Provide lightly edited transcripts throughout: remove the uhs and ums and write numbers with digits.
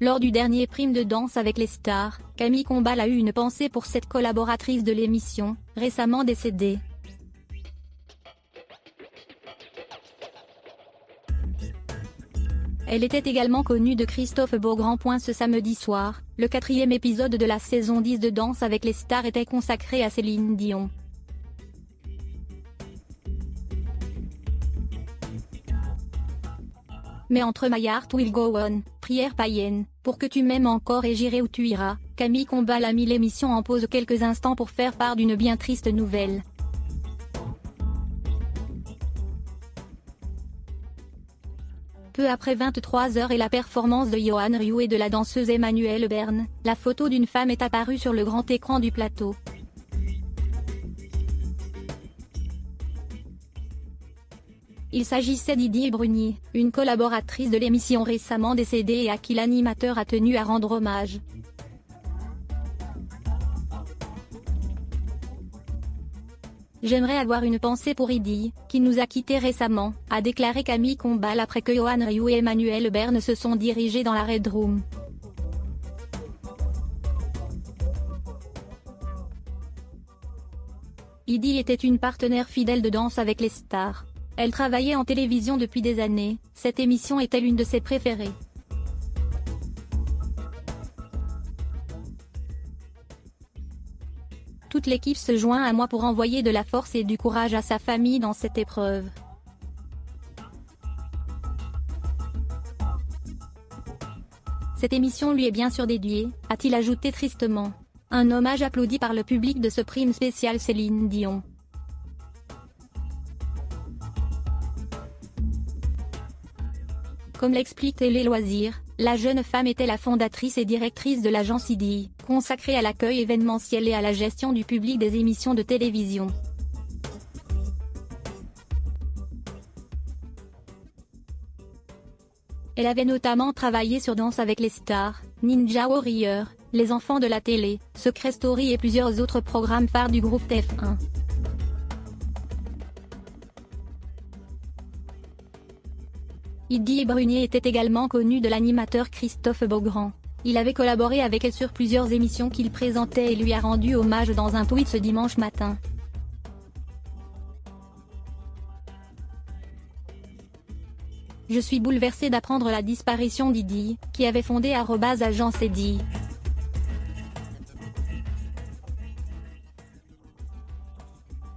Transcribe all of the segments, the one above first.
Lors du dernier prime de Danse avec les stars, Camille Combal a eu une pensée pour cette collaboratrice de l'émission, récemment décédée. Elle était également connue de Christophe Beaugrand. Ce samedi soir, le 4e épisode de la saison 10 de Danse avec les stars était consacré à Céline Dion. Mais entre My Heart Will Go On, Prière païenne, Pour que tu m'aimes encore et J'irai où tu iras, Camille Combal a mis l'émission en pause quelques instants pour faire part d'une bien triste nouvelle. Peu après 23h et la performance de Johan Rioux et de la danseuse Emmanuelle Berne, la photo d'une femme est apparue sur le grand écran du plateau. Il s'agissait d'Idy Brunier, une collaboratrice de l'émission récemment décédée et à qui l'animateur a tenu à rendre hommage. J'aimerais avoir une pensée pour Idy, qui nous a quittés récemment, a déclaré Camille Combal après que Johan Rioux et Emmanuelle Berne se sont dirigés dans la Red Room. Idy était une partenaire fidèle de Danse avec les stars. Elle travaillait en télévision depuis des années, cette émission était l'une de ses préférées. Toute l'équipe se joint à moi pour envoyer de la force et du courage à sa famille dans cette épreuve. Cette émission lui est bien sûr dédiée, a-t-il ajouté tristement. Un hommage applaudi par le public de ce prime spécial Céline Dion. Comme l'explique Télé Loisirs, la jeune femme était la fondatrice et directrice de l'agence Idy, consacrée à l'accueil événementiel et à la gestion du public des émissions de télévision. Elle avait notamment travaillé sur Danse avec les stars, Ninja Warrior, Les enfants de la télé, Secret Story et plusieurs autres programmes phares du groupe TF1. Idy Brunier était également connu de l'animateur Christophe Beaugrand. Il avait collaboré avec elle sur plusieurs émissions qu'il présentait et lui a rendu hommage dans un tweet ce dimanche matin. Je suis bouleversé d'apprendre la disparition d'Idy, qui avait fondé @agence Idy.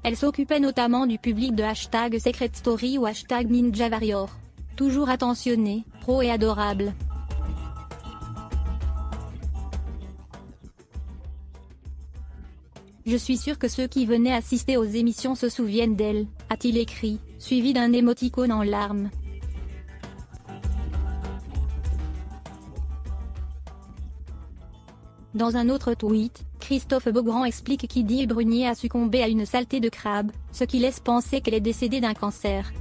Elle s'occupait notamment du public de #Secret Story ou #Ninja Warrior. Toujours attentionnée, pro et adorable. Je suis sûr que ceux qui venaient assister aux émissions se souviennent d'elle, a-t-il écrit, suivi d'un émoticône en larmes. Dans un autre tweet, Christophe Beaugrand explique qu'Idy Brunier a succombé à une saleté de crabe, ce qui laisse penser qu'elle est décédée d'un cancer.